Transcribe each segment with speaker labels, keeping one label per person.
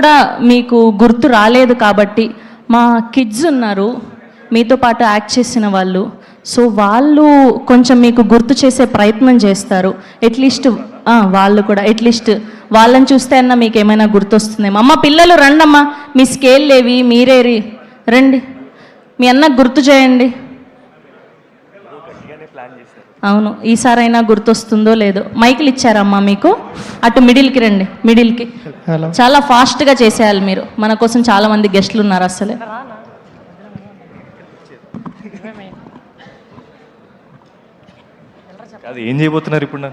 Speaker 1: కూడా మీకు గుర్తు రాలేదు కాబట్టి మా కిడ్స్ ఉన్నారు మీతో పాటు యాక్ట్ చేసిన వాళ్ళు. సో వాళ్ళు కొంచెం మీకు గుర్తు చేసే ప్రయత్నం చేస్తారు. అట్లీస్ట్ వాళ్ళు కూడా అట్లీస్ట్ వాళ్ళని చూస్తే అన్న మీకు ఏమైనా గుర్తొస్తుందేమో. అమ్మ పిల్లలు రండమ్మా, మీ స్కేల్ లేవి, మీరేరి రండి, మీ అన్నకు గుర్తు చేయండి. అవును, ఈసారైనా గుర్తొస్తుందో లేదో. మైకులు ఇచ్చారమ్మా మీకు, అటు మిడిల్కి రండి, మిడిల్కి. చాలా ఫాస్ట్గా చేసేయాలి మీరు, మన కోసం చాలా మంది గెస్ట్లు ఉన్నారు. అసలే
Speaker 2: అది ఏం చేయబోతున్నారు ఇప్పుడు?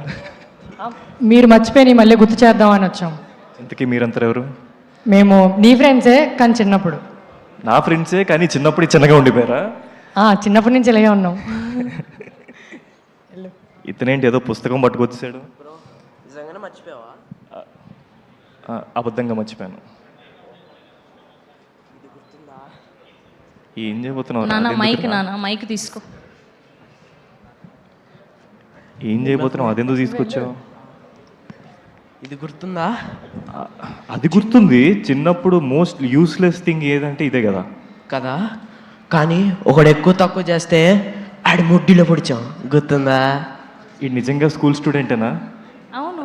Speaker 3: మీరు మర్చిపోయి మళ్ళీ గుర్తు చేద్దామని వచ్చాం.
Speaker 2: ఇంతకీ మీరంతా ఎవరు?
Speaker 3: మేము నీ ఫ్రెండ్సే, కానీ చిన్నప్పుడు.
Speaker 2: నా ఫ్రెండ్సే కానీ చిన్నప్పుడు చిన్నగా ఉండిపోయారా?
Speaker 3: చిన్నప్పటి నుంచి ఇలాగే ఉన్నాం.
Speaker 2: ఇతనేంటి ఏదో పుస్తకం పట్టుకొచ్చాడు? అబద్ధంగా మర్చిపోయాను. ఏం చేయబోతున్నావు?
Speaker 1: నాన్న మైక్ తీసుకో.
Speaker 2: ఏం చేయబోతున్నావు? అదెందుకు తీసుకొచ్చావు?
Speaker 4: ఇది గుర్తుందా?
Speaker 2: అది గుర్తుంది. చిన్నప్పుడు మోస్ట్ యూస్లెస్ థింగ్ ఏదంటే ఇదే కదా.
Speaker 4: కదా, కానీ ఒకడు ఎక్కువ తక్కువ చేస్తే ఆడి ముడ్డిలో పొడిచాం, గుర్తుందా?
Speaker 2: ఈ నిజంగా స్కూల్ స్టూడెంటేనా?
Speaker 1: అవును,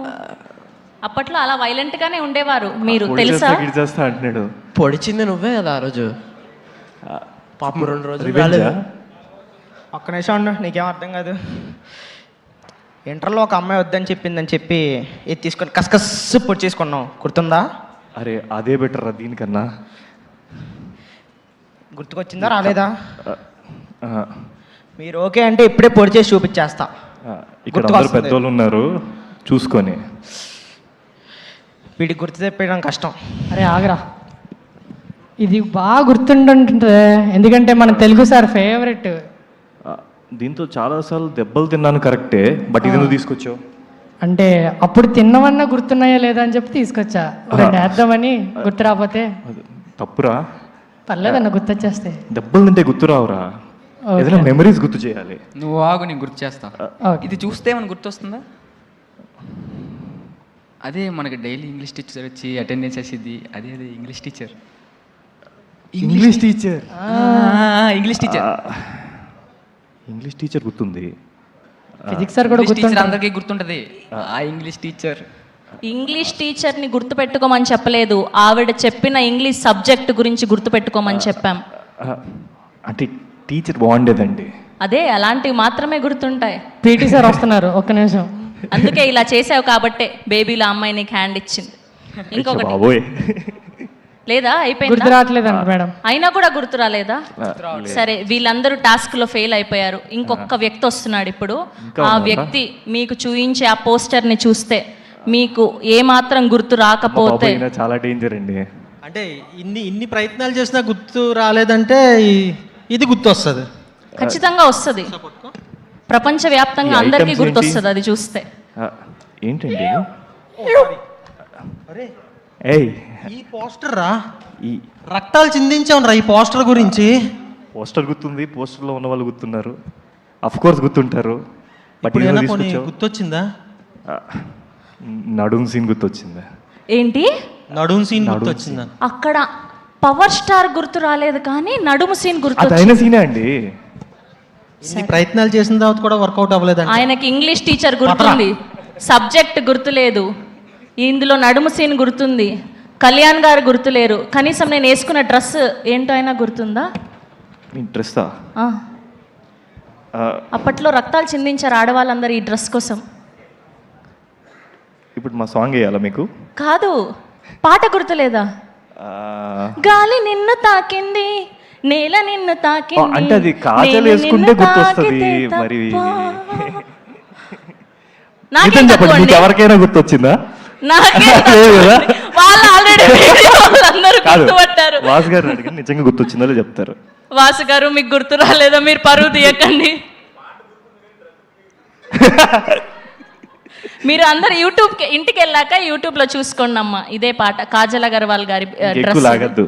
Speaker 1: అప్పట్లో అలా వైలెంట్ గానే ఉండేవారు. మీరు తెలుసా?
Speaker 2: చేస్తా అంటున్నాడు.
Speaker 4: పొడిచింది నువ్వే కదా ఆ రోజు. పాపం 2 రోజులు
Speaker 2: రివెంజా?
Speaker 4: రాలేదు.
Speaker 5: ఒక్క నిమిషం ఉండు, నీకేం అర్థం కాదు. ఇంటర్లో ఒక అమ్మాయి వద్దని చెప్పిందని చెప్పి ఇది తీసుకొని కసకస్ పొడి చేసుకున్నాం, గుర్తుందా?
Speaker 2: అరే అదే బెటర్ రా దీనికన్నా.
Speaker 5: గుర్తుకొచ్చిందా రాలేదా?
Speaker 2: ఆ,
Speaker 5: మీరు ఓకే అంటే ఇప్పుడే పొడి చేసి చూపించేస్తా.
Speaker 2: ఇక్కడ అందరూ పెద్దోళ్ళు ఉన్నారు, చూసుకొని.
Speaker 5: వీడికి గుర్తు తెప్పడం కష్టం.
Speaker 3: అరే ఆగరా, ఇది బాగా గుర్తుంటుంది ఎందుకంటే మన తెలుగు సార్ ఫేవరెట్.
Speaker 2: దీంతో చాలాసార్లు దెబ్బలు తిన్నాను కరెక్టే, బట్ ఇది ఎందుకు తీసుకొచ్చావు?
Speaker 3: అంటే అప్పుడు తిన్నవన్నా గుర్తున్నాయా లేదా అని చెప్పి తీసుకొచ్చా, వేద్దామని. గుర్తు రాకపోతే
Speaker 2: తప్పురా.
Speaker 3: పర్లేదన్న, గుర్తొచ్చేస్తే.
Speaker 2: దెబ్బలు తింటే గుర్తు రావురా, ఏదైనా మెమరీస్ గుర్తు చేయాలి.
Speaker 6: నువ్వు ఆగు, నేను గుర్తు చేస్తా. ఇది చూస్తే మనకు గుర్తొస్తుందా? అదే మనకి డైలీ ఇంగ్లీష్ టీచర్ వచ్చి అటెండెన్స్ వేసిద్ది, అదే అదే English teacher.
Speaker 2: English teacher English teacher గుర్తుంది.
Speaker 3: ఫిజిక్స్ సార్ కూడా
Speaker 6: టీచర్ అందరికీ గుర్తుంటది. ఆ ఇంగ్లీష్
Speaker 1: టీచర్ని గుర్తు పెట్టుకోమని చెప్పలేదు, ఆవిడ చెప్పిన ఇంగ్లీష్ సబ్జెక్ట్ గురించి గుర్తు పెట్టుకోమని చెప్పాం.
Speaker 2: అంటే టీచర్ బాగుండేదండి.
Speaker 1: అదే అలాంటివి మాత్రమే గుర్తుంటాయి.
Speaker 3: పీటీ సార్ వస్తున్నారు, ఒక్క నిమిషం.
Speaker 1: అందుకే ఇలా చేసావు కాబట్టే బేబీలో అమ్మాయి నీకు హ్యాండ్ ఇచ్చింది. ఇంకొకటి
Speaker 2: బాబోయ్,
Speaker 1: లేదా అయిపోయింది,
Speaker 3: గుర్తు రావట్లేదండి మేడం.
Speaker 1: అయినా కూడా గుర్తు రాలేదా? సరే, వీళ్ళందరూ టాస్క్ లో ఫెయిల్ అయిపోయారు. ఇంకొక వ్యక్తి వస్తున్నాడు ఇప్పుడు. ఆ వ్యక్తి మీకు చూయించే ఆ పోస్టర్ ని చూస్తే మీకు ఏ మాత్రం గుర్తు రాకపోతే
Speaker 2: చాలా డేంజర్ అండి.
Speaker 5: అంటే ఇన్ని ప్రయత్నాలు చేసినా గుర్తు రాలేదంటే ఇది గుర్తు వస్తుంది,
Speaker 1: ఖచ్చితంగా వస్తుంది. ప్రపంచవ్యాప్తంగా అందరికీ గుర్తొస్తుంది అది చూస్తే.
Speaker 2: ఏంటండి? ఏయ్,
Speaker 5: ఈ పోస్టర్ రా, ఈ రక్తాలు చిందించాం రా ఈ పోస్టర్ గురించి.
Speaker 2: పోస్టర్ గుర్తుంది, పోస్టర్లో ఉన్న వాళ్ళు గుర్తున్నారు, అఫ్ కోర్స్ గుర్తుంటారు. బట్
Speaker 5: గుర్తొచ్చిందా?
Speaker 2: నడుం సీన్ గుర్తొచ్చిందా?
Speaker 1: ఏంటి
Speaker 5: నడుం సీన్ గుర్తొచ్చిందా?
Speaker 1: అక్కడ పవర్ స్టార్ గుర్తు రాలేదు కానీ నడుము సీన్ గుర్తు.
Speaker 2: అయిన సీనే అండి.
Speaker 5: ఇన్ని ప్రయత్నాలు చేసిన తర్వాత కూడా వర్కౌట్ అవ్వలేదు.
Speaker 1: ఆయనకి ఇంగ్లీష్ టీచర్ గుర్తుంది, సబ్జెక్ట్ గుర్తులేదు, ఇందులో నడుము సీన్ గుర్తుంది, కళ్యాణ్ గారు గుర్తులేరు. కనీసం నేను వేసుకున్న డ్రెస్ ఏంటో అయినా గుర్తుందా?
Speaker 2: డ్రెస్సా?
Speaker 1: అప్పట్లో రక్తాలు చిందించారు ఆడవాళ్ళందరూ ఈ డ్రెస్ కోసం.
Speaker 2: ఇప్పుడు మా సాంగ్ వేయాలా మీకు?
Speaker 1: కాదు, పాట గుర్తులేదా? గాలి నిన్ను తాకింది, నేల నిన్ను తాకింది,
Speaker 2: అంటే అది కాజల్ వేసుకుంటే గుర్తొస్తుంది. మరి చెప్పండి, ఎవరికైనా గుర్తొచ్చిందా? వాసు గారు అడిగి నిజంగా గుర్తొచ్చిందో చెప్తారు.
Speaker 1: వాసు గారు మీకు గుర్తు రాలేదా? మీరు పరువు తీయకండి. మీరు అందరు ఇంటికి వెళ్ళాక యూట్యూబ్ లో చూసుకోండి అమ్మా. ఇదే పాట, కాజల్ అగర్వాల్ గారి డ్రెస్.
Speaker 2: లాగద్దు,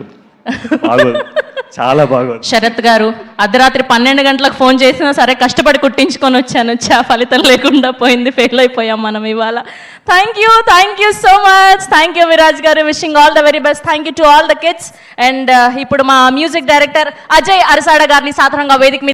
Speaker 2: చాలా బాగా.
Speaker 1: శరత్ గారు అర్ధరాత్రి 12 గంటలకు ఫోన్ చేసినా సరే కష్టపడి కుట్టించుకొని వచ్చాను. ఫలితం లేకుండా పోయింది, ఫెయిల్ అయిపోయాం మనం ఇవాళ. Thank you so much. Thank you Viraj garu. Wishing all the very best. Thank you to all the kids. And ఇప్పుడు మా మ్యూజిక్ డైరెక్టర్ అజయ్ అరసాడ గారిని సాధారణంగా వేదిక మీద